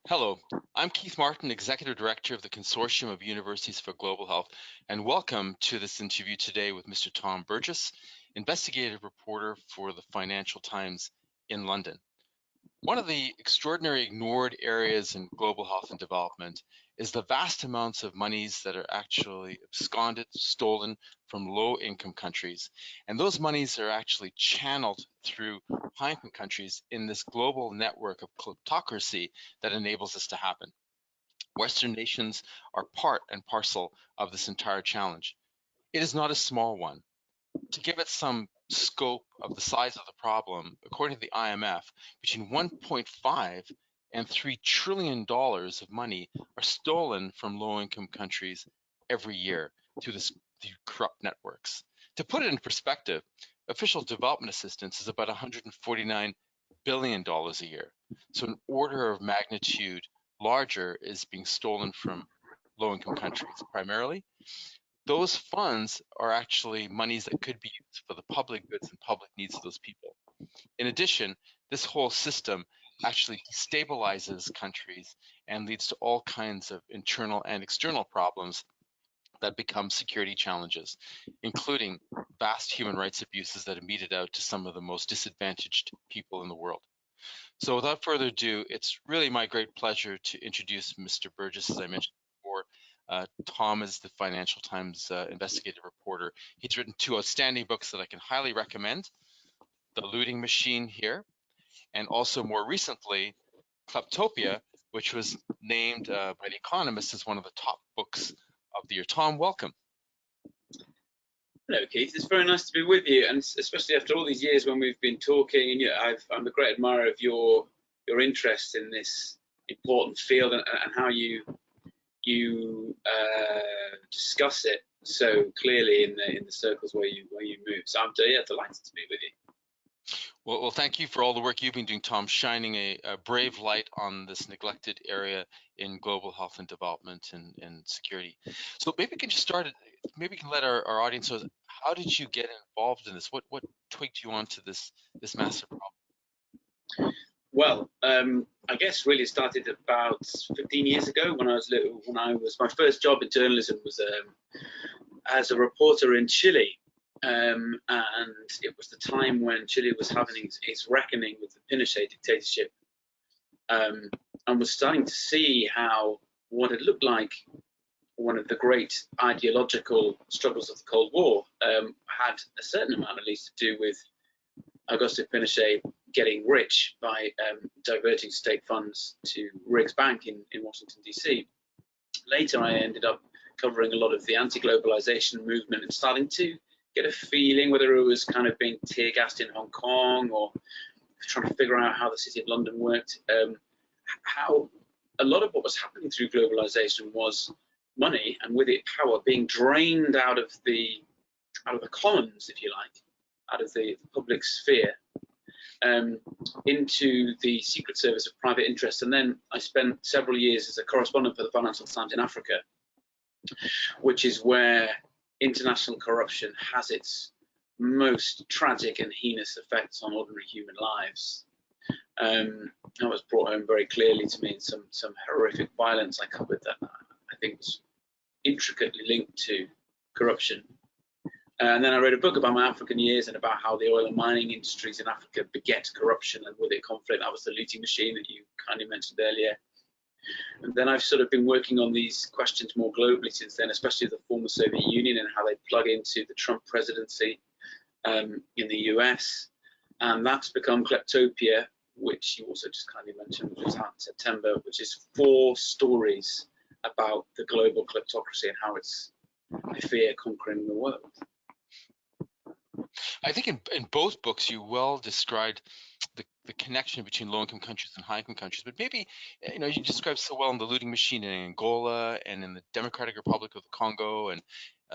Hello, I'm Keith Martin, Executive Director of the Consortium of Universities for Global Health, and welcome to this interview today with Mr. Tom Burgis, investigative reporter for the Financial Times in London. One of the extraordinary ignored areas in global health and development is the vast amounts of monies that are actually absconded, stolen from low-income countries. And those monies are actually channeled through high-income countries in this global network of kleptocracy that enables this to happen. Western nations are part and parcel of this entire challenge. It is not a small one. To give it some scope of the size of the problem, according to the IMF, between 1.5 and $3 trillion of money are stolen from low-income countries every year through through corrupt networks. To put it in perspective, official development assistance is about $149 billion a year. So an order of magnitude larger is being stolen from low-income countries primarily. Those funds are actually monies that could be used for the public goods and public needs of those people. In addition, this whole system actually destabilizes countries and leads to all kinds of internal and external problems that become security challenges, including vast human rights abuses that are meted out to some of the most disadvantaged people in the world. So without further ado, it's really my great pleasure to introduce Mr. Burgis, as I mentioned before. Tom is the Financial Times investigative reporter. He's written two outstanding books that I can highly recommend, The Looting Machine here, and also more recently, Kleptopia, which was named by The Economist as one of the top books of the year. Tom, welcome. Hello, Keith. It's very nice to be with you, and especially after all these years when we've been talking. And I'm a great admirer of your interest in this important field and how you discuss it so clearly in the circles where you move. So I'm delighted to be with you. Well, thank you for all the work you've been doing, Tom, shining a brave light on this neglected area in global health and development and security. So maybe we can just start. Maybe we can let our audience know, how did you get involved in this? What twigged you onto this massive problem? Well, I guess really started about 15 years ago when I was little. My first job in journalism was as a reporter in Chile. And it was the time when Chile was having its reckoning with the Pinochet dictatorship, and was starting to see how what had looked like one of the great ideological struggles of the Cold War had a certain amount, at least, to do with Augusto Pinochet getting rich by diverting state funds to Riggs Bank in Washington, D.C. Later, I ended up covering a lot of the anti-globalization movement and starting to get a feeling whether it was kind of being tear gassed in Hong Kong or trying to figure out how the City of London worked. How a lot of what was happening through globalization was money, and with it power, being drained out of the commons, if you like, out of the public sphere, into the secret service of private interests. And then I spent several years as a correspondent for the Financial Times in Africa, which is where international corruption has its most tragic and heinous effects on ordinary human lives. That was brought home very clearly to me in some horrific violence I covered that I think was intricately linked to corruption. And then I wrote a book about my African years and about how the oil and mining industries in Africa beget corruption and with it conflict. That was the looting machine that you kindly mentioned earlier. And then I've sort of been working on these questions more globally since then, especially the former Soviet Union and how they plug into the Trump presidency in the US. And that's become Kleptopia, which you also just kindly mentioned, which was out in September, which is 4 stories about the global kleptocracy and how it's, I fear, conquering the world. I think in both books you well described the connection between low-income countries and high-income countries, but maybe you described so well in The Looting Machine in Angola and in the Democratic Republic of the Congo and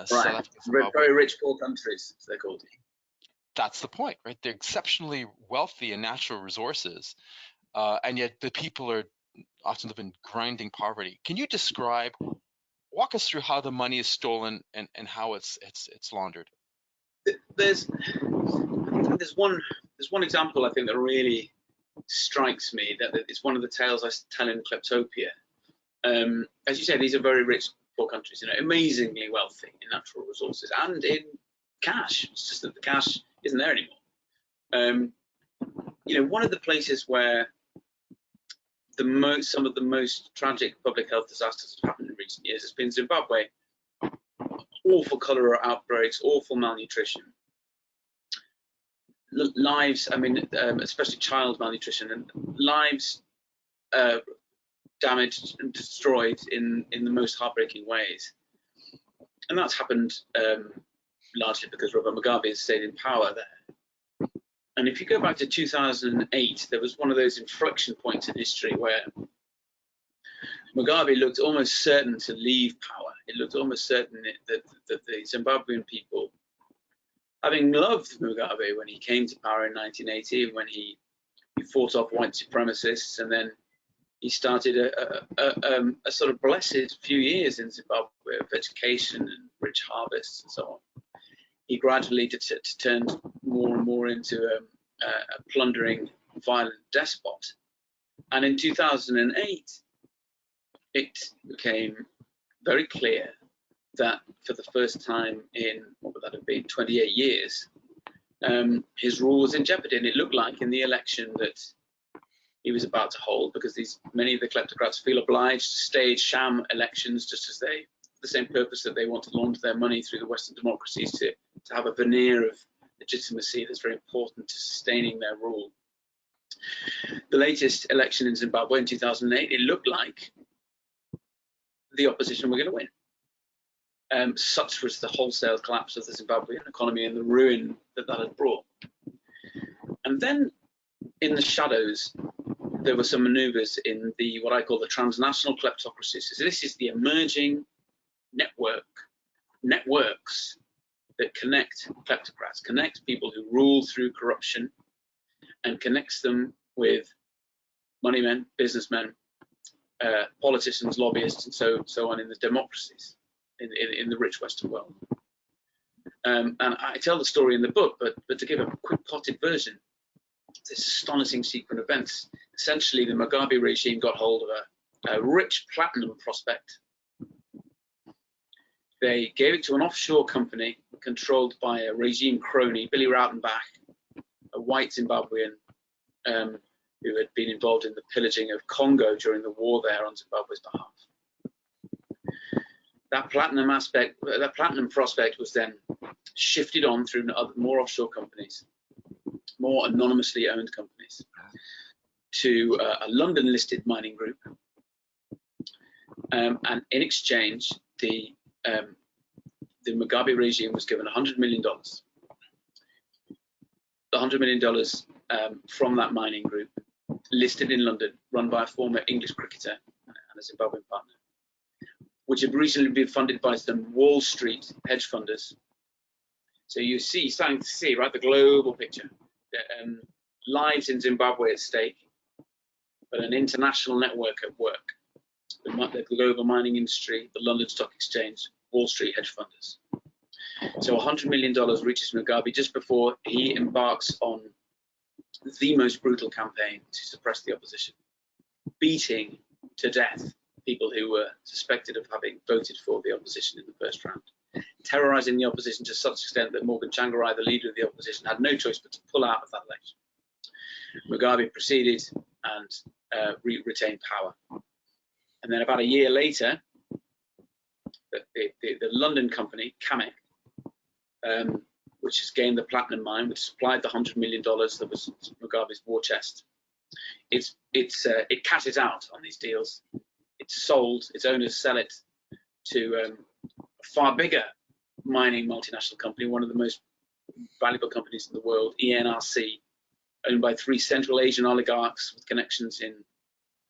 South Africa. Very rich poor countries, as they're called. That's the point, right? They're exceptionally wealthy in natural resources, and yet the people are often live in grinding poverty. Can you walk us through how the money is stolen and how it's laundered? There's one example I think that really strikes me that it's one of the tales I tell in Kleptopia. As you say, these are very rich poor countries, amazingly wealthy in natural resources and in cash. It's just that the cash isn't there anymore. One of the places where some of the most tragic public health disasters have happened in recent years has been Zimbabwe. Awful cholera outbreaks, awful malnutrition, lives, especially child malnutrition, and lives damaged and destroyed in the most heartbreaking ways. And that's happened largely because Robert Mugabe has stayed in power there. And if you go back to 2008, there was one of those inflection points in history where Mugabe looked almost certain to leave power. It looked almost certain that the Zimbabwean people, having loved Mugabe when he came to power in 1980, when he fought off white supremacists, and then he started a sort of blessed few years in Zimbabwe of education and rich harvests and so on. He gradually turned more and more into a plundering, violent despot. And in 2008, it became very clear that for the first time in, what would that have been, 28 years, his rule was in jeopardy. And it looked like in the election that he was about to hold, because many of the kleptocrats feel obliged to stage sham elections just as the same purpose that they want to launder their money through the Western democracies to have a veneer of legitimacy that's very important to sustaining their rule. The latest election in Zimbabwe in 2008, it looked like the opposition were going to win. Such was the wholesale collapse of the Zimbabwean economy and the ruin that had brought. And then in the shadows, there were some maneuvers in what I call the transnational kleptocracies. So this is the emerging networks that connect kleptocrats, connect people who rule through corruption, and connects them with moneymen, businessmen, politicians, lobbyists, and so on in the democracies, in the rich Western world. And I tell the story in the book, but to give a quick potted version, this astonishing sequence of events. Essentially, the Mugabe regime got hold of a rich platinum prospect. They gave it to an offshore company controlled by a regime crony, Billy Rautenbach, a white Zimbabwean who had been involved in the pillaging of Congo during the war there on Zimbabwe's behalf. That platinum prospect was then shifted on through more offshore companies, more anonymously owned companies, to a London-listed mining group, and in exchange, the Mugabe regime was given $100 million. The $100 million from that mining group, listed in London, run by a former English cricketer and a Zimbabwean partner, which had recently been funded by some Wall Street hedge funders. So you see, starting to see, right, the global picture. Lives in Zimbabwe at stake, but an international network at work. The global mining industry, the London Stock Exchange, Wall Street hedge funders. So $100 million reaches Mugabe just before he embarks on the most brutal campaign to suppress the opposition, beating to death people who were suspected of having voted for the opposition in the first round, terrorizing the opposition to such extent that Morgan Tsvangirai, the leader of the opposition, had no choice but to pull out of that election. Mugabe proceeded and retained power. And then about a year later, the London company, CUGH, which has gained the platinum mine, which supplied the $100 million that was Mugabe's war chest, it cashes out on these deals. It's sold, its owners sell it to a far bigger mining multinational company, one of the most valuable companies in the world, ENRC, owned by 3 Central Asian oligarchs with connections in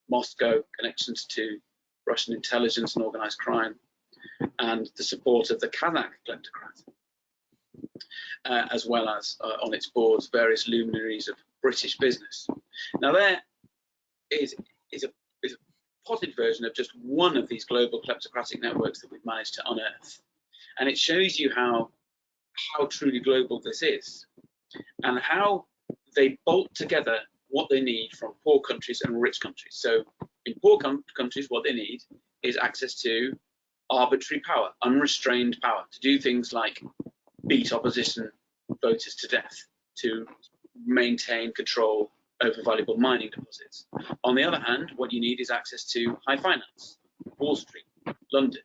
Moscow, connections to Russian intelligence and organized crime, and the support of the Kazakh kleptocrat, as well as on its boards various luminaries of British business. Now there is a potted version of just one of these global kleptocratic networks that we've managed to unearth, and it shows you how truly global this is, and how they bolt together what they need from poor countries and rich countries. So in poor countries, what they need is access to arbitrary power, unrestrained power, to do things like beat opposition voters to death, to maintain control over valuable mining deposits. On the other hand, what you need is access to high finance, Wall Street, London,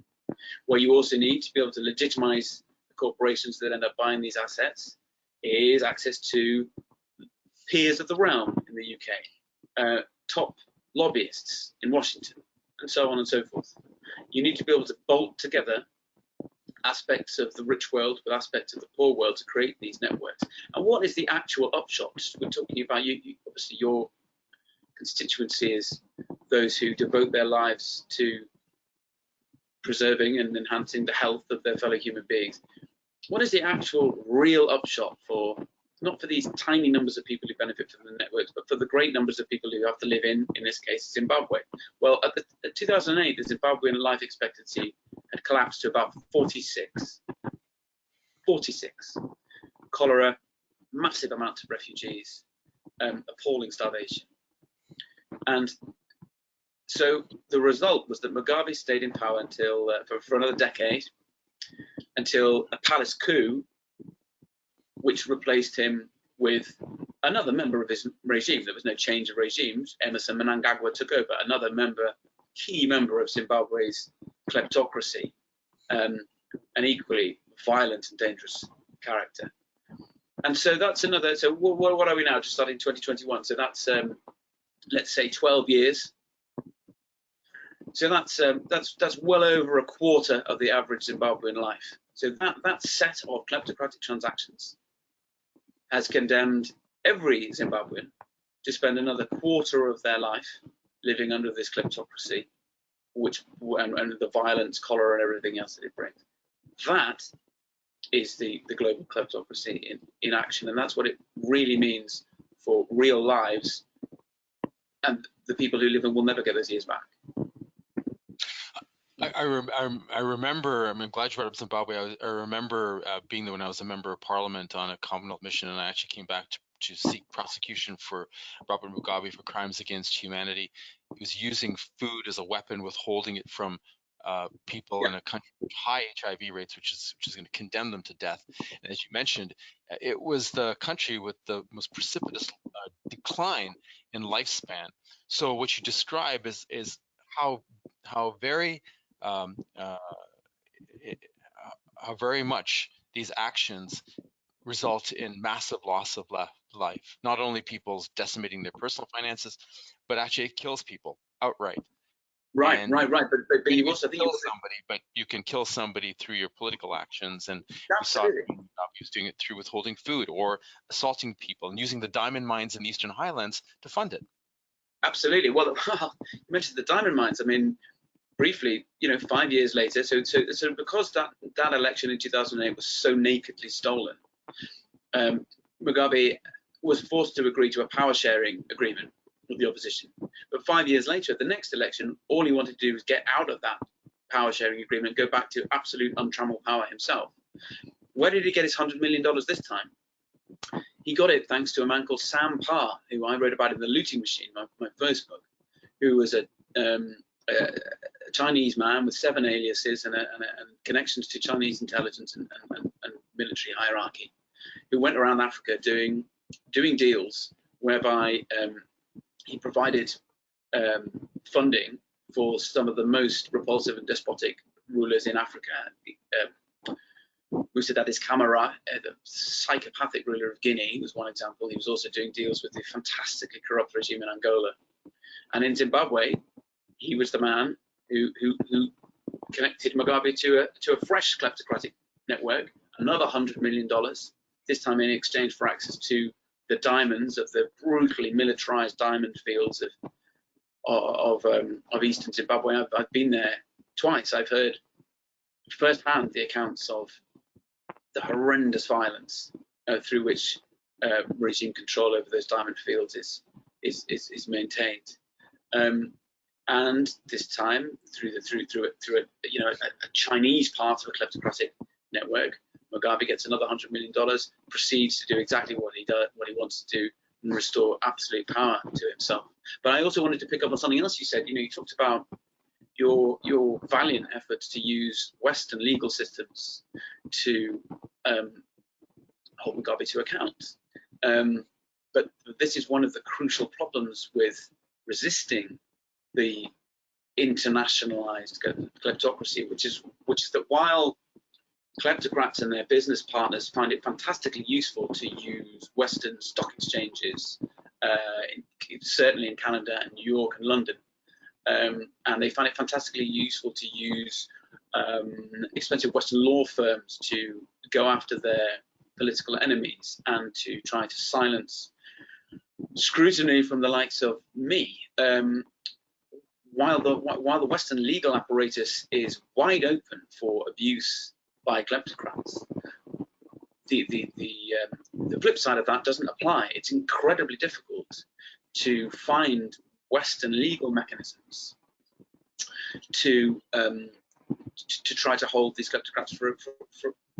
where you also need to be able to legitimize the corporations that end up buying these assets, is access to peers of the realm in the UK, top lobbyists in Washington, and so on and so forth. You need to be able to bolt together aspects of the rich world with aspects of the poor world to create these networks. And what is the actual upshot? We're talking about obviously your constituency is those who devote their lives to preserving and enhancing the health of their fellow human beings. What is the actual real upshot for, not for these tiny numbers of people who benefit from the networks, but for the great numbers of people who have to live in this case, Zimbabwe? Well, at 2008, the Zimbabwean life expectancy had collapsed to about 46. 46. Cholera, massive amounts of refugees, appalling starvation. And so the result was that Mugabe stayed in power until for another decade, until a palace coup, which replaced him with another member of his regime. There was no change of regimes. Emerson Mnangagwa took over, another key member of Zimbabwe's kleptocracy, an equally violent and dangerous character. And so that's another. So what are we now? Just starting 2021. So that's let's say 12 years. So that's well over a quarter of the average Zimbabwean life. So that set of kleptocratic transactions has condemned every Zimbabwean to spend another quarter of their life living under this kleptocracy, and the violence, cholera, and everything else that it brings. That is the global kleptocracy in action, and that's what it really means for real lives, and the people who live in will never get those years back. I remember, I'm glad you brought up Zimbabwe. I remember being there when I was a member of parliament on a Commonwealth mission, and I actually came back to seek prosecution for Robert Mugabe for crimes against humanity. He was using food as a weapon, withholding it from people in a country with high HIV rates, which is going to condemn them to death. And as you mentioned, it was the country with the most precipitous decline in lifespan. So what you describe is how very how very much these actions result in massive loss of life. Not only people's decimating their personal finances, but actually it kills people outright. Right. But you also kill somebody, but you can kill somebody through your political actions, and we saw Mugabe was doing it through withholding food or assaulting people and using the diamond mines in the Eastern Highlands to fund it. Absolutely. Well, you mentioned the diamond mines. I mean, briefly, 5 years later, so because that election in 2008 was so nakedly stolen, Mugabe was forced to agree to a power sharing agreement with the opposition. But 5 years later, at the next election, all he wanted to do was get out of that power sharing agreement, go back to absolute untrammeled power himself. Where did he get his $100 million this time? He got it thanks to a man called Sam Parr, who I wrote about in The Looting Machine, my first book, who was a Chinese man with 7 aliases and connections to Chinese intelligence and military hierarchy, who went around Africa doing deals whereby he provided funding for some of the most repulsive and despotic rulers in Africa. Musaddadis Camara, the psychopathic ruler of Guinea, was one example. He was also doing deals with the fantastically corrupt regime in Angola. And in Zimbabwe, he was the man who connected Mugabe to a fresh kleptocratic network, another $100 million, this time in exchange for access to the diamonds of the brutally militarized diamond fields of eastern Zimbabwe. I've been there twice. I've heard firsthand the accounts of the horrendous violence through which regime control over those diamond fields is maintained. And this time, through a Chinese part of a kleptocratic network, Mugabe gets another $100 million, proceeds to do exactly what he wants to do and restore absolute power to himself. But I also wanted to pick up on something else you said. You talked about your valiant efforts to use Western legal systems to hold Mugabe to account. But this is one of the crucial problems with resisting the internationalized kleptocracy, which is that while kleptocrats and their business partners find it fantastically useful to use Western stock exchanges, certainly in Canada and New York and London, and they find it fantastically useful to use expensive Western law firms to go after their political enemies and to try to silence scrutiny from the likes of me. While the Western legal apparatus is wide open for abuse by kleptocrats, the flip side of that doesn't apply. It's incredibly difficult to find Western legal mechanisms to try to hold these kleptocrats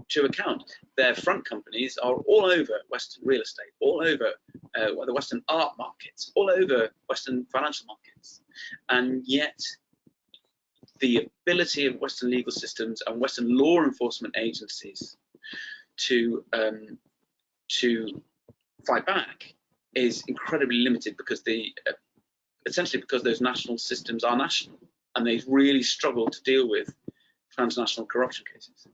to account. Their front companies are all over Western real estate, all over the Western art markets, all over Western financial markets, and yet the ability of Western legal systems and Western law enforcement agencies to fight back is incredibly limited because essentially because those national systems are national and they really struggle to deal with transnational corruption cases.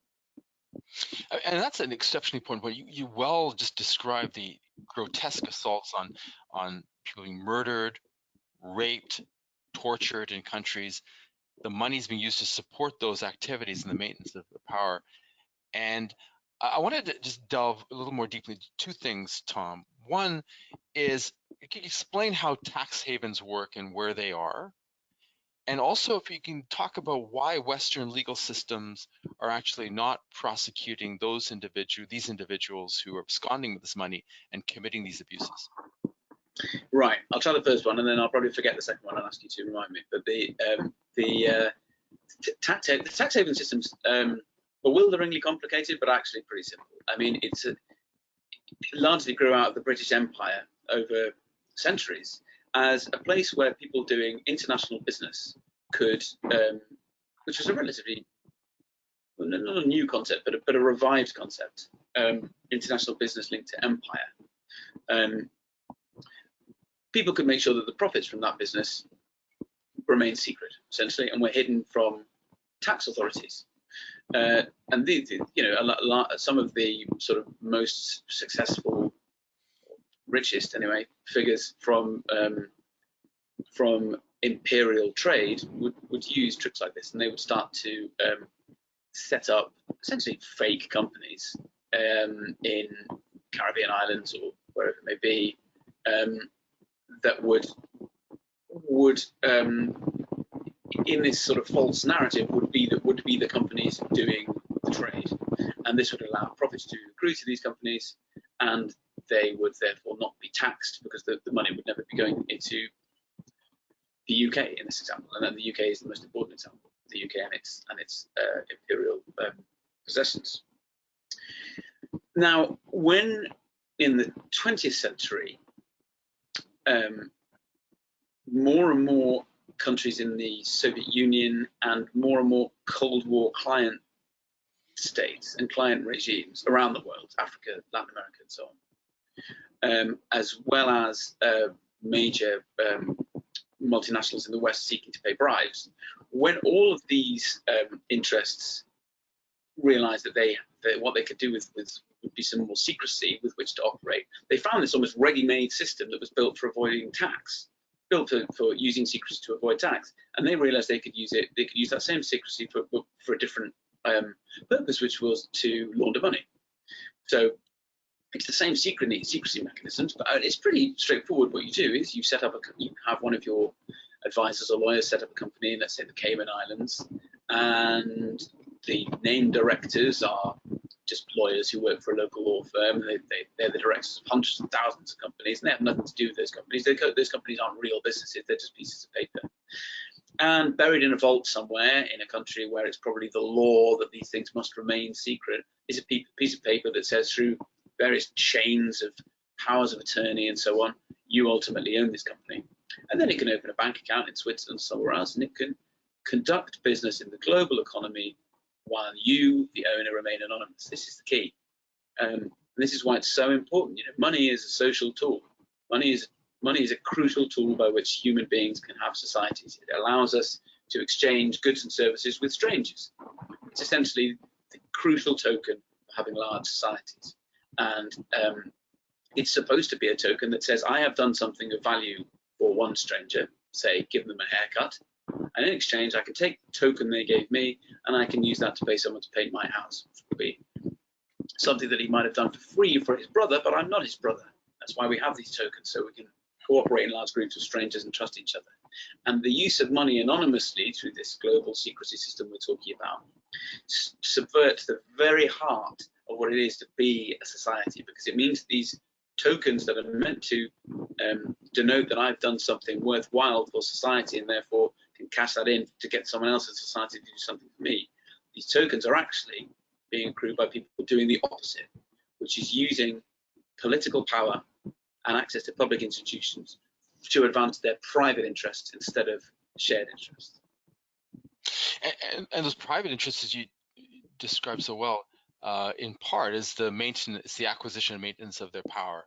And that's an exceptionally important point. You well just described the grotesque assaults on people being murdered, raped, tortured in countries. The money's being used to support those activities and the maintenance of the power. And I wanted to just delve a little more deeply into two things, Tom. One is, can you explain how tax havens work and where they are? And also, if you can talk about why Western legal systems are actually not prosecuting these individuals who are absconding with this money and committing these abuses. Right. I'll try the first one, and then I'll probably forget the second one and ask you to remind me. But the tax haven systems bewilderingly complicated, but actually pretty simple. I mean, it largely grew out of the British Empire over centuries as a place where people doing international business could, which was a relatively, not a new concept, but a revived concept, international business linked to empire. People could make sure that the profits from that business remain secret, essentially, and were hidden from tax authorities. And some of the sort of most successful, richest anyway, figures from imperial trade would use tricks like this, and they would start to set up essentially fake companies in Caribbean islands or wherever it may be, that would in this sort of false narrative would be the companies doing the trade, and this would allow profits to accrue to these companies, and they would therefore not be taxed because the money would never be going into the UK in this example. And then the UK is the most important example, the UK and its imperial possessions. Now, when in the 20th century, more and more countries in the Soviet Union and more Cold War client states and client regimes around the world, Africa, Latin America, and so on, as well as major multinationals in the West seeking to pay bribes, when all of these interests realized that what they could do with would be some more secrecy with which to operate, they found this almost ready-made system that was built for avoiding tax, built for using secrecy to avoid tax, and they realized they could use it. They could use that same secrecy for a different purpose, which was to launder money. So it's the same secrecy mechanisms, but it's pretty straightforward. What you do is you have one of your advisors or lawyers set up a company in, let's say, the Cayman Islands, and the named directors are just lawyers who work for a local law firm. They're the directors of hundreds and thousands of companies, and they have nothing to do with those companies. Those companies aren't real businesses, they're just pieces of paper. And buried in a vault somewhere in a country where it's probably the law that these things must remain secret is a piece of paper that says, through various chains of powers of attorney and so on, you ultimately own this company. And then it can open a bank account in Switzerland or somewhere else, and it can conduct business in the global economy while you, the owner, remain anonymous. This is the key. And this is why it's so important. Money is a social tool. Money is a crucial tool by which human beings can have societies. It allows us to exchange goods and services with strangers. It's essentially the crucial token for having large societies. And it's supposed to be a token that says, I have done something of value for one stranger, say, give them a haircut, and in exchange, I can take the token they gave me, and I can use that to pay someone to paint my house, which would be something that he might have done for free for his brother, but I'm not his brother. That's why we have these tokens, so we can cooperate in large groups of strangers and trust each other. And the use of money anonymously through this global secrecy system we're talking about subverts the very heart of what it is to be a society, because it means these tokens that are meant to denote that I've done something worthwhile for society and therefore can cash that in to get someone else in society to do something for me. These tokens are actually being accrued by people doing the opposite, which is using political power and access to public institutions to advance their private interests instead of shared interests. And those private interests, as you described so well, in part is the maintenance, the acquisition and maintenance of their power,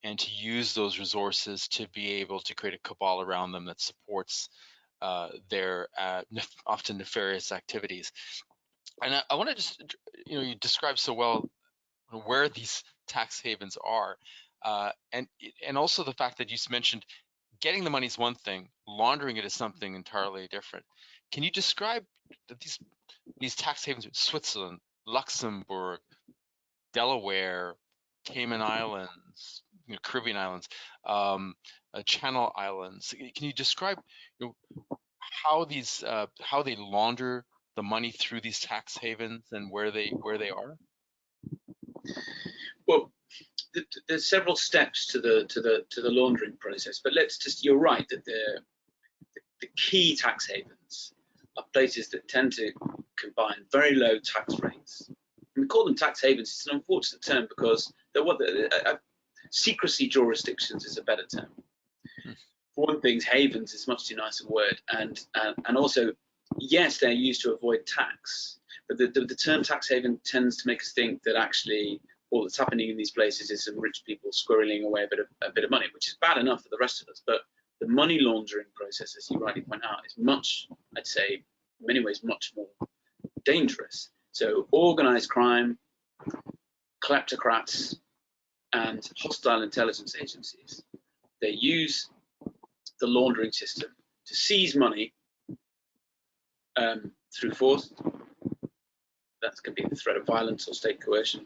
and to use those resources to be able to create a cabal around them that supports their often nefarious activities. And I want to just, you described so well where these tax havens are, and also the fact that you mentioned getting the money is one thing, laundering it is something entirely different. Can you describe these tax havens in Switzerland, Luxembourg, Delaware, Cayman Islands, Caribbean Islands, Channel Islands? Can you describe how they launder the money through these tax havens and where they are? Well, there's several steps to the laundering process, but you're right that the key tax havens are places that tend to combine very low tax rates. And we call them tax havens. It's an unfortunate term because secrecy jurisdictions is a better term. For one thing, havens is a much too nice a word, and also, yes, they're used to avoid tax, but the term tax haven tends to make us think that actually all that's happening in these places is some rich people squirreling away a bit of money, which is bad enough for the rest of us. But the money laundering process, as you rightly point out, is much, I'd say, in many ways, much more dangerous. So organized crime, kleptocrats, and hostile intelligence agencies, they use the laundering system to seize money through force. That can be the threat of violence or state coercion.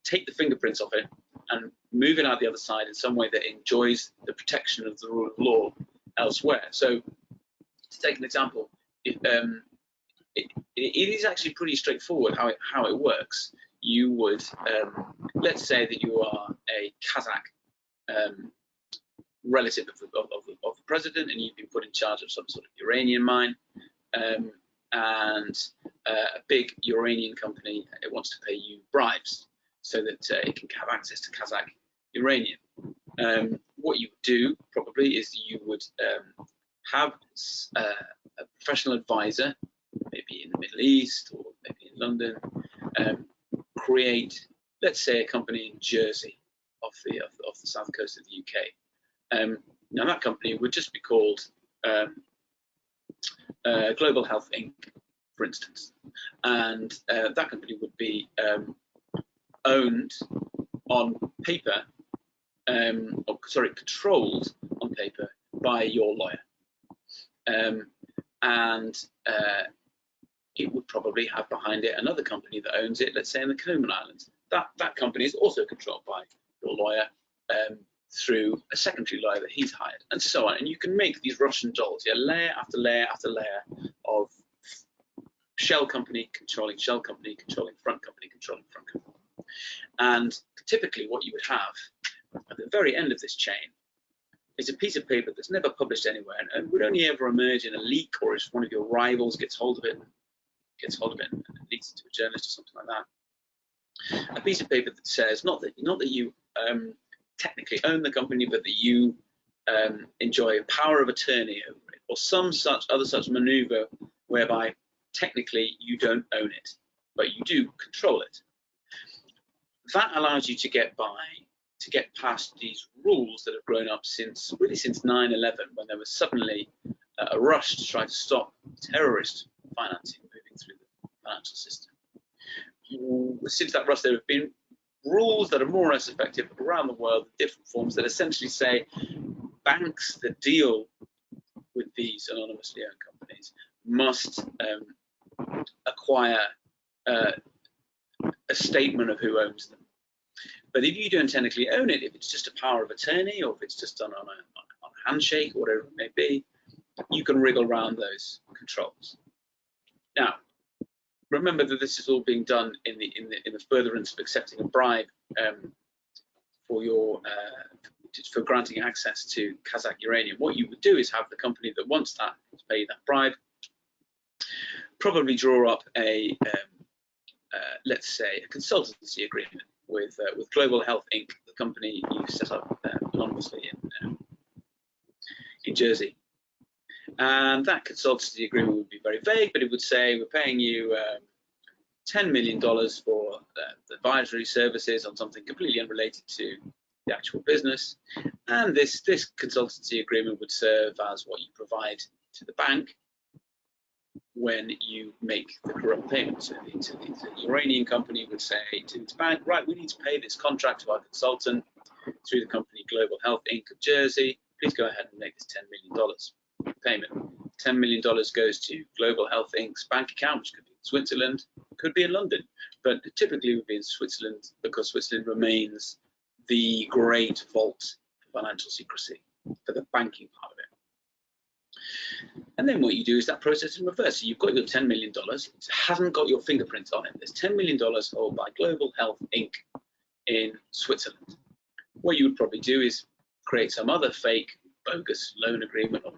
Take the fingerprints off it and move it out the other side in some way that enjoys the protection of the rule of law elsewhere. So, to take an example, it is actually pretty straightforward how it works. You would, let's say that you are a Kazakh relative of the president, and you've been put in charge of some sort of uranium mine, and a big Uranian company, it wants to pay you bribes so that it can have access to Kazakh uranium. What you would do probably is you would have a professional advisor, maybe in the Middle East or maybe in London, create, let's say, a company in Jersey off the south coast of the UK. Now that company would just be called Global Health Inc., for instance, and that company would be owned on paper, controlled on paper by your lawyer, and it would probably have behind it another company that owns it, let's say in the Cayman Islands. That company is also controlled by your lawyer through a secondary lawyer that he's hired, and so on. And you can make these Russian dolls, layer after layer after layer of shell company controlling shell company, controlling front company, controlling front company. And typically what you would have at the very end of this chain is a piece of paper that's never published anywhere and would only ever emerge in a leak, or if one of your rivals gets hold of it and leaks it to a journalist or something like that. A piece of paper that says not that you technically own the company, but that you enjoy power of attorney over it, or some such other such maneuver whereby technically you don't own it, but you do control it. That allows you to get past these rules that have grown up since 9/11, when there was suddenly a rush to try to stop terrorist financing moving through the financial system. Since that rush, there have been rules that are more or less effective around the world in different forms that essentially say banks that deal with these anonymously owned companies must acquire a statement of who owns them. But if you don't technically own it, if it's just a power of attorney, or if it's just done on a handshake, or whatever it may be, you can wriggle around those controls. Now, remember that this is all being done in the furtherance of accepting a bribe for granting access to Kazakh uranium. What you would do is have the company that wants that to pay that bribe probably draw up let's say, a consultancy agreement with Global Health Inc., the company you set up anonymously in Jersey. And that consultancy agreement would be very vague, but it would say, we're paying you $10 million for advisory services on something completely unrelated to the actual business. And this consultancy agreement would serve as what you provide to the bank when you make the corrupt payment. So the Iranian company would say to its bank, right, we need to pay this contract to our consultant through the company Global Health Inc. of Jersey. Please go ahead and make this $10 million payment. $10 million goes to Global Health Inc.'s bank account, which could be in Switzerland, could be in London, but typically would be in Switzerland, because Switzerland remains the great vault for financial secrecy for the banking part of it. And then what you do is that process in reverse. So you've got your $10 million, it hasn't got your fingerprints on it. There's $10 million held by Global Health Inc. in Switzerland. What you would probably do is create some other fake, bogus loan agreement or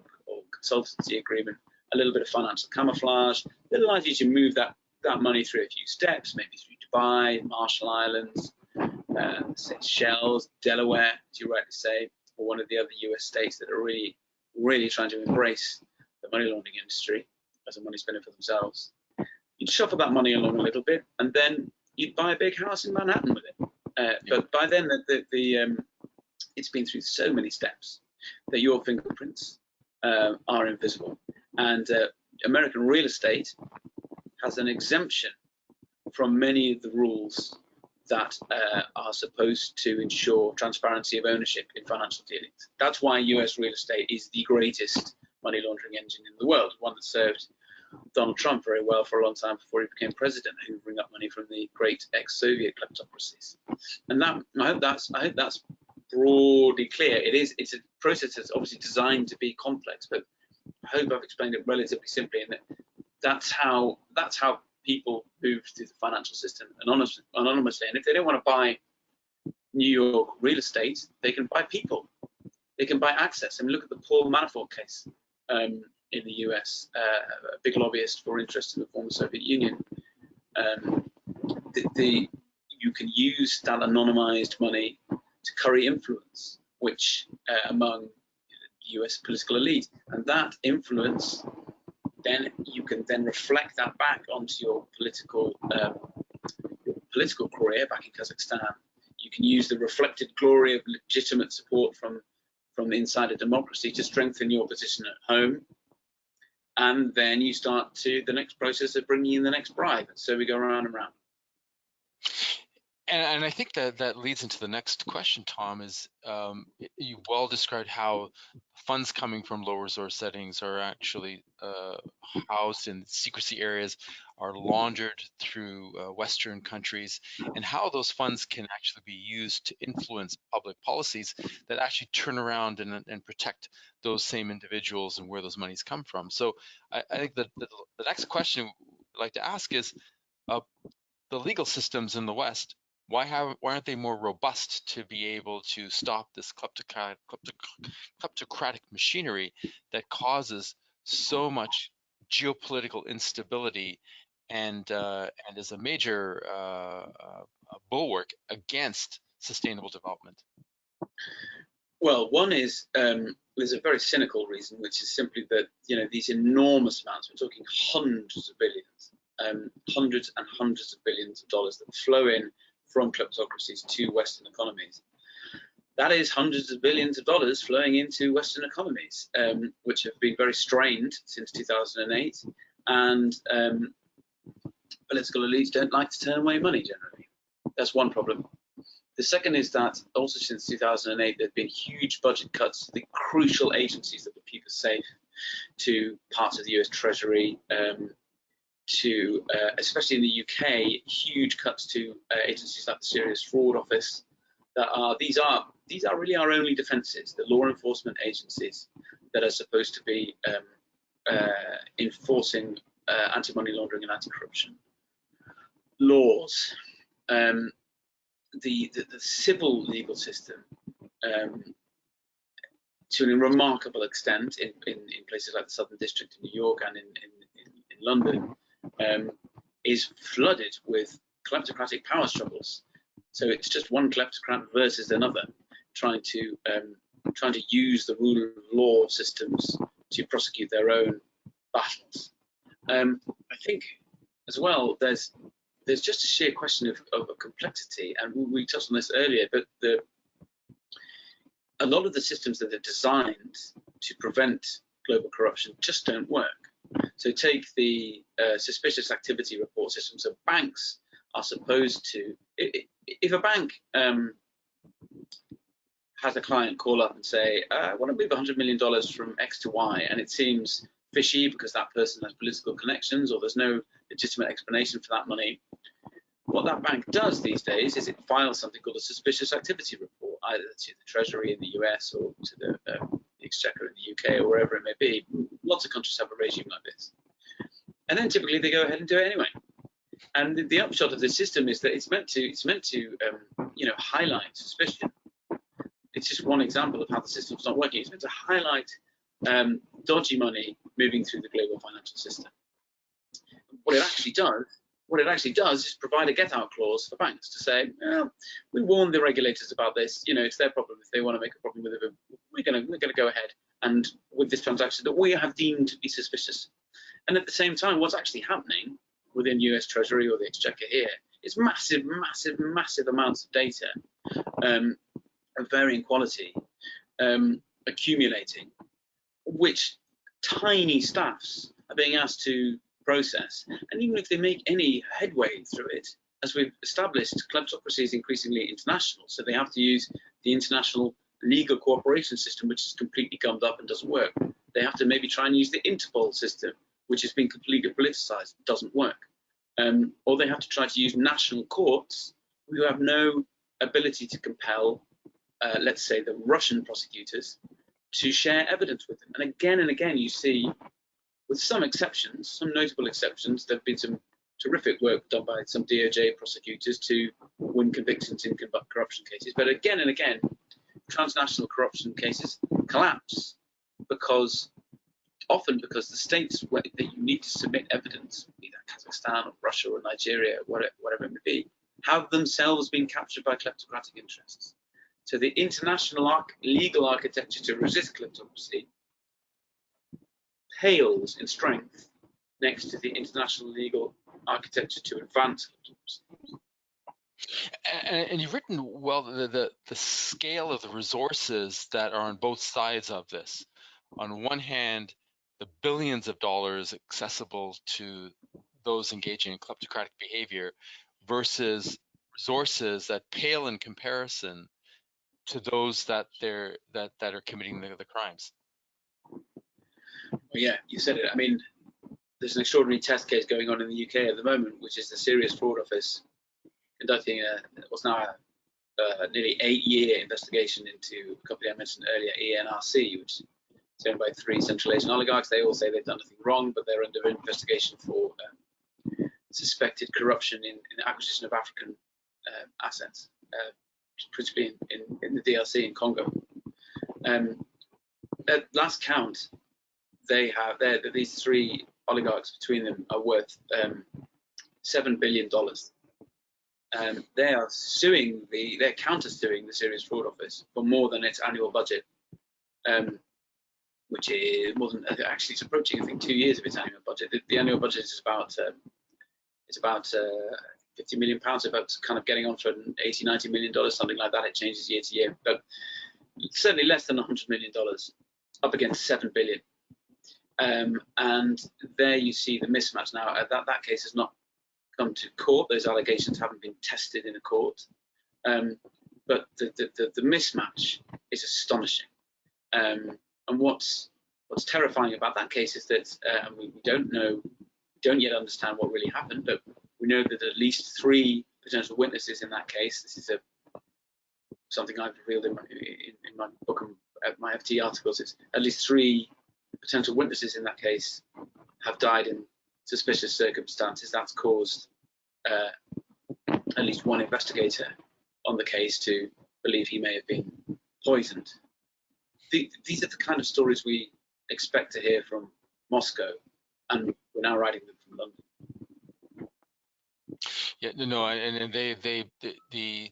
consultancy agreement, a little bit of financial camouflage that allows you to move that money through a few steps, maybe through Dubai, Marshall Islands, Seychelles, Delaware, as you rightly say, or one of the other US states that are really trying to embrace the money laundering industry as a money spinner for themselves. You'd shuffle that money along a little bit, and then you'd buy a big house in Manhattan with it. But by then, it's been through so many steps that your fingerprints are invisible. And American real estate has an exemption from many of the rules that are supposed to ensure transparency of ownership in financial dealings. That's why US real estate is the greatest money laundering engine in the world, one that served Donald Trump very well for a long time before he became president, hoovering up money from the great ex-Soviet kleptocracies. And I hope that's broadly clear. It's a process that's obviously designed to be complex, but I hope I've explained it relatively simply, and that's how people move through the financial system anonymously. And if they don't want to buy New York real estate, they can buy people. They can buy access. I mean, look at the Paul Manafort case in the US, a big lobbyist for interest in the former Soviet Union. You can use that anonymized money to curry influence, which among the US political elite, and that influence, then you can then reflect that back onto your political career back in Kazakhstan. You can use the reflected glory of legitimate support from the inside of democracy to strengthen your position at home, and then you start to the next process of bringing in the next bribe. So we go around and around. And I think that leads into the next question, Tom, is you well described how funds coming from low resource settings are actually housed in secrecy areas, are laundered through Western countries, and how those funds can actually be used to influence public policies that actually turn around and protect those same individuals and where those monies come from. So I think that the next question I'd like to ask is, the legal systems in the West, why aren't they more robust to be able to stop this kleptocratic machinery that causes so much geopolitical instability and is a major bulwark against sustainable development? Well, one is there's a very cynical reason, which is simply that these enormous amounts, we're talking hundreds of billions, hundreds and hundreds of billions of dollars that flow in from kleptocracies to Western economies. That is hundreds of billions of dollars flowing into Western economies, which have been very strained since 2008, and political elites don't like to turn away money generally. That's one problem. The second is that also since 2008, there have been huge budget cuts to the crucial agencies that would keep us safe, to parts of the US Treasury, to especially in the UK, huge cuts to agencies like the Serious Fraud Office. These are really our only defences, the law enforcement agencies that are supposed to be enforcing anti-money laundering and anti-corruption laws. The civil legal system, to a remarkable extent, in places like the Southern District in New York and in London, is flooded with kleptocratic power struggles. So it's just one kleptocrat versus another, trying to use the rule of law systems to prosecute their own battles. I think as well, there's just a sheer question of complexity, and we touched on this earlier, but a lot of the systems that are designed to prevent global corruption just don't work. So take the suspicious activity report system. So banks are supposed to, if a bank has a client call up and say, I want to move $100 million from X to Y, and it seems fishy because that person has political connections or there's no legitimate explanation for that money, what that bank does these days is it files something called a suspicious activity report, either to the Treasury in the US or to the Exchequer in the UK or wherever it may be. Lots of countries have a regime like this. And then typically they go ahead and do it anyway. And the upshot of this system is that it's meant to highlight suspicion. It's just one example of how the system's not working. It's meant to highlight dodgy money moving through the global financial system. What it actually does is provide a get-out clause for banks to say, well, we warned the regulators about this. It's their problem. If they want to make a problem with it, we're going to go ahead and with this transaction that we have deemed to be suspicious. And at the same time, what's actually happening within US Treasury or the Exchequer here is massive amounts of data of varying quality accumulating, which tiny staffs are being asked to process. And even if they make any headway through it, as we've established, kleptocracy is increasingly international, so they have to use the international legal cooperation system, which is completely gummed up and doesn't work. They have to maybe try and use the Interpol system, which has been completely politicized, doesn't work. Or they have to try to use national courts who have no ability to compel, let's say, the Russian prosecutors to share evidence with them. And again, you see, with some exceptions, some notable exceptions, there have been some terrific work done by some DOJ prosecutors to win convictions in corruption cases. But again and again, transnational corruption cases collapse often because the states that you need to submit evidence, be that Kazakhstan or Russia or Nigeria, whatever it may be, have themselves been captured by kleptocratic interests. So the international legal architecture to resist kleptocracy pales in strength next to the international legal architecture to advance kleptocracy. And you've written well the scale of the resources that are on both sides of this. On one hand, the billions of dollars accessible to those engaging in kleptocratic behavior versus resources that pale in comparison to those that are committing the crimes. Well, yeah, you said it. I mean, there's an extraordinary test case going on in the UK at the moment, which is the Serious Fraud Office conducting what's now a nearly 8-year investigation into a company I mentioned earlier, ENRC, which is owned by 3 Central Asian oligarchs. They all say they've done nothing wrong, but they're under investigation for suspected corruption in the acquisition of African assets, principally in the DRC in Congo. At last count, these 3 oligarchs between them are worth $7 billion. they are suing they're counter-suing the Serious Fraud Office for more than its annual budget, which is more than, actually it's approaching, I think, 2 years of its annual budget. The annual budget is about £50 million, about kind of getting on for $80–90 million, something like that. It changes year to year, but certainly less than $100 million, up against $7 billion. And there you see the mismatch. Now, that case has not come to court. Those allegations haven't been tested in a court. But the mismatch is astonishing. And what's terrifying about that case is that we don't yet understand what really happened, but we know that at least 3 potential witnesses in that case. This is something I've revealed in my book and my FT articles. It's at least 3 potential witnesses in that case have died in suspicious circumstances. That's caused at least one investigator on the case to believe he may have been poisoned. These are the kind of stories we expect to hear from Moscow, and we're now writing them from London. Yeah, no, and the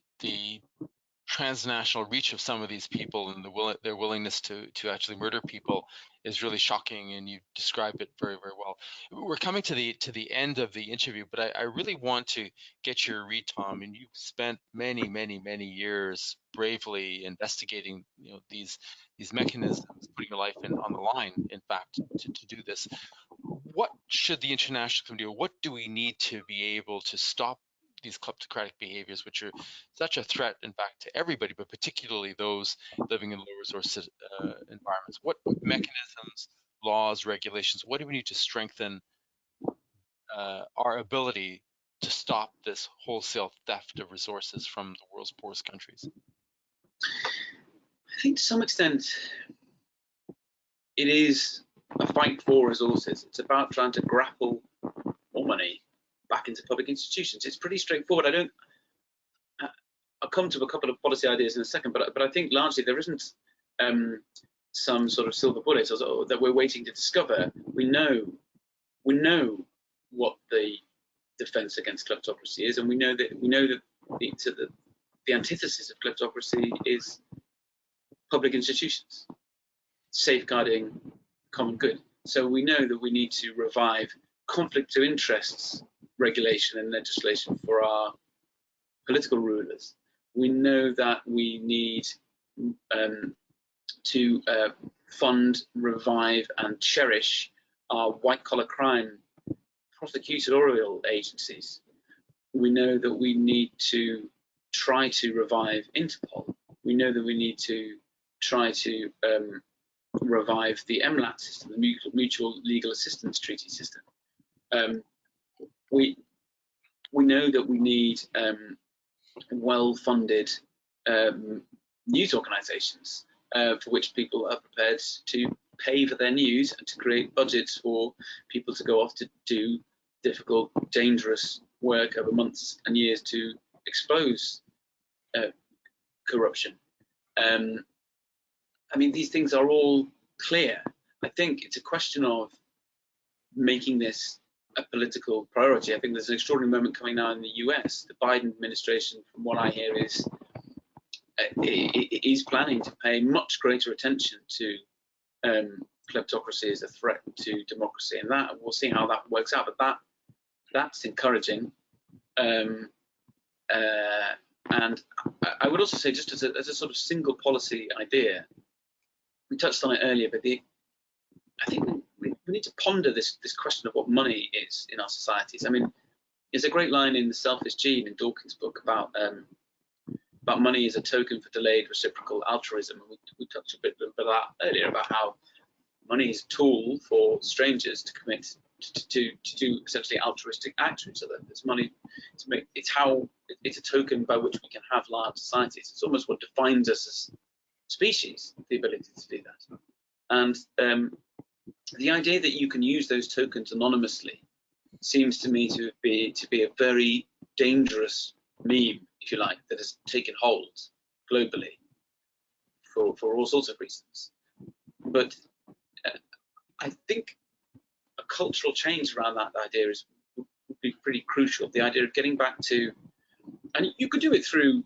transnational reach of some of these people and their willingness to actually murder people is really shocking, and you described it very, very well. We're coming to the end of the interview, but I really want to get your read, Tom. And you've spent many years bravely investigating, these mechanisms, putting your life on the line, in fact, to do this. What should the international community do? What do we need to be able to stop these kleptocratic behaviors, which are such a threat, in fact, to everybody, but particularly those living in low resource environments? What mechanisms, laws, regulations, what do we need to strengthen our ability to stop this wholesale theft of resources from the world's poorest countries? I think to some extent it is a fight for resources. It's about trying to grapple more money back into public institutions. It's pretty straightforward. I'll come to a couple of policy ideas in a second, but I think largely there isn't some sort of silver bullet or that we're waiting to discover. We know what the defense against kleptocracy is, and we know that the antithesis of kleptocracy is public institutions safeguarding common good. So we know that we need to revive conflict of interests regulation and legislation for our political rulers. We know that we need to fund, revive, and cherish our white-collar crime prosecutorial agencies. We know that we need to try to revive Interpol. We know that we need to try to revive the MLAT system, the Mutual Legal Assistance Treaty system. We know that we need well-funded news organisations for which people are prepared to pay for their news and to create budgets for people to go off to do difficult, dangerous work over months and years to expose corruption. I mean, these things are all clear. I think it's a question of making this a political priority. I think there's an extraordinary moment coming now in the US. The Biden administration, from what I hear, is planning to pay much greater attention to kleptocracy as a threat to democracy, and that we'll see how that works out. But that's encouraging. And I would also say, just as a sort of single policy idea, we touched on it earlier, but I think we need to ponder this question of what money is in our societies. I mean, there's a great line in The Selfish Gene in Dawkins' book about money as a token for delayed reciprocal altruism. And we touched a bit about that earlier, about how money is a tool for strangers to commit to do essentially altruistic acts for each other. It's money to make. It's a token by which we can have large societies. It's almost what defines us as species, the ability to do that. And the idea that you can use those tokens anonymously seems to me to be a very dangerous meme, if you like, that has taken hold globally for all sorts of reasons. But I think a cultural change around that idea would be pretty crucial. The idea of getting back to And you could do it through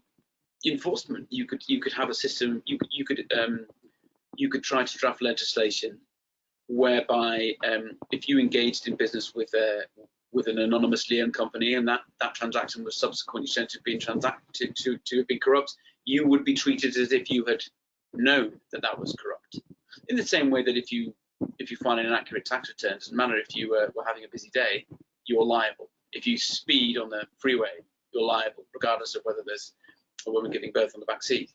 enforcement. You could have a system. You could try to draft legislation whereby if you engaged in business with an anonymously owned company and that transaction was subsequently shown to have been to have been corrupt, you would be treated as if you had known that was corrupt. In the same way that if you find an inaccurate tax return, it doesn't matter if you were having a busy day, you're liable. If you speed on the freeway, you're liable, regardless of whether there's a woman giving birth on the back seat.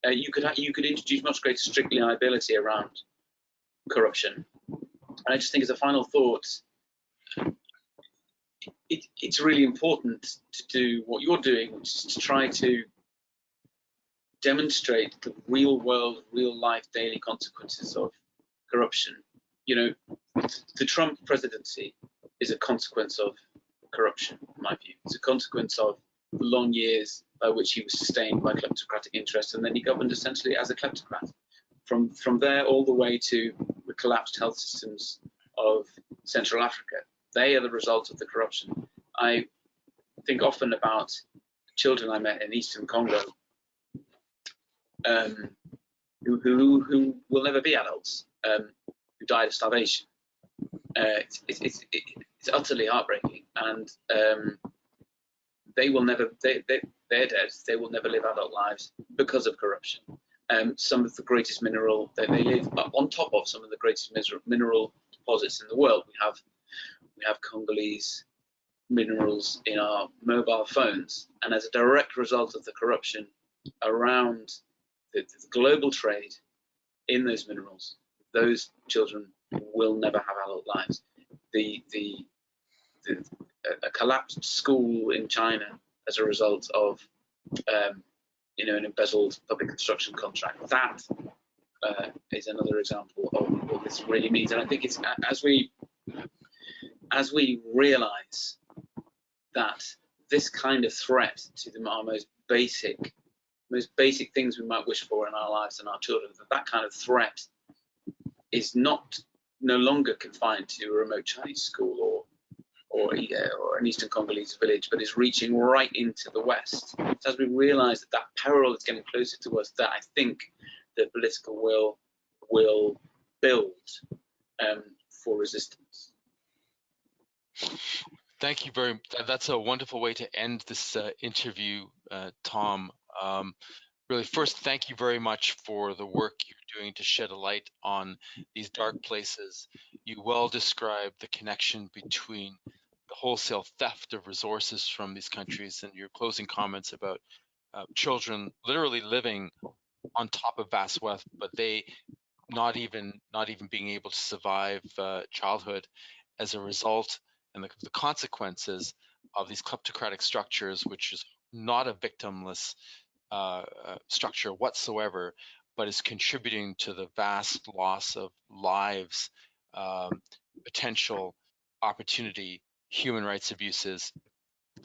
You could introduce much greater strict liability around corruption. And I just think, as a final thought, it's really important to do what you're doing, which is to try to demonstrate the real world, real life, daily consequences of corruption. You know, the Trump presidency is a consequence of corruption, in my view. It's a consequence of the long years by which he was sustained by kleptocratic interests, and then he governed essentially as a kleptocrat. From there all the way to the collapsed health systems of Central Africa. They are the result of the corruption. I think often about children I met in Eastern Congo who will never be adults, who died of starvation. It's utterly heartbreaking, and they will never. They're dead. They will never live adult lives because of corruption. Some of the greatest mineral they live on top of some of the greatest mineral deposits in the world. We have Congolese minerals in our mobile phones, and as a direct result of the corruption around the global trade in those minerals, those children will never have adult lives. A collapsed school in China as a result of an embezzled public construction contract. That is another example of what this really means. And I think it's as we realise that this kind of threat to our most basic things we might wish for in our lives and our children, that kind of threat is no longer confined to a remote Chinese school or an Eastern Congolese village, but is reaching right into the West. So as we realise that peril is getting closer to us, that I think the political will build for resistance. Thank you very much. That's a wonderful way to end this interview, Tom. Really, first, thank you very much for the work you're doing to shed a light on these dark places. You well described the connection between the wholesale theft of resources from these countries and your closing comments about children literally living on top of vast wealth, but they not even being able to survive childhood as a result, and the consequences of these kleptocratic structures, which is not a victimless structure whatsoever, but is contributing to the vast loss of lives, potential opportunity, human rights abuses.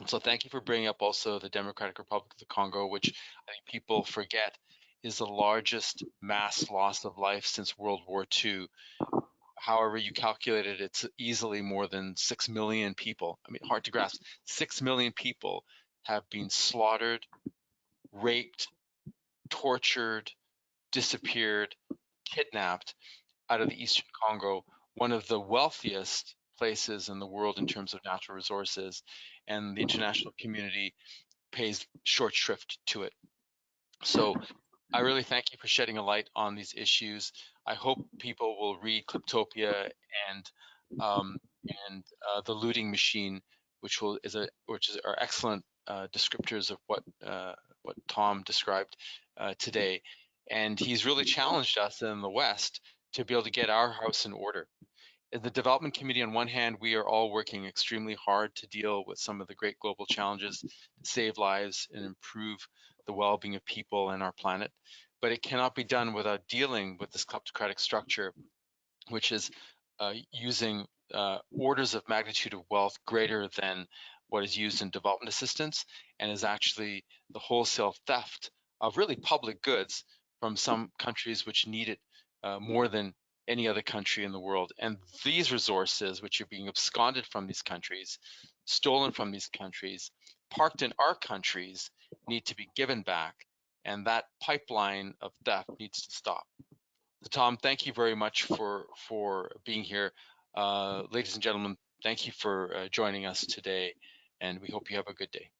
So thank you for bringing up also the Democratic Republic of the Congo, which I think people forget is the largest mass loss of life since World War II. However you calculate it, it's easily more than 6 million people. I mean, hard to grasp. 6 million people have been slaughtered, raped, tortured, disappeared, kidnapped out of the Eastern Congo, one of the wealthiest places in the world in terms of natural resources, and the international community pays short shrift to it. So I really thank you for shedding a light on these issues. I hope people will read Kleptopia and The Looting Machine, which are excellent descriptors of what Tom described today. And he's really challenged us in the West to be able to get our house in order. In the development community, on one hand, we are all working extremely hard to deal with some of the great global challenges, to save lives and improve the well-being of people and our planet. But it cannot be done without dealing with this kleptocratic structure, which is using orders of magnitude of wealth greater than what is used in development assistance, and is actually the wholesale theft of really public goods from some countries which need it more than any other country in the world. And these resources, which are being absconded from these countries, stolen from these countries, parked in our countries need to be given back, and that pipeline of theft needs to stop. So Tom, thank you very much for being here. Ladies and gentlemen, thank you for joining us today, and we hope you have a good day.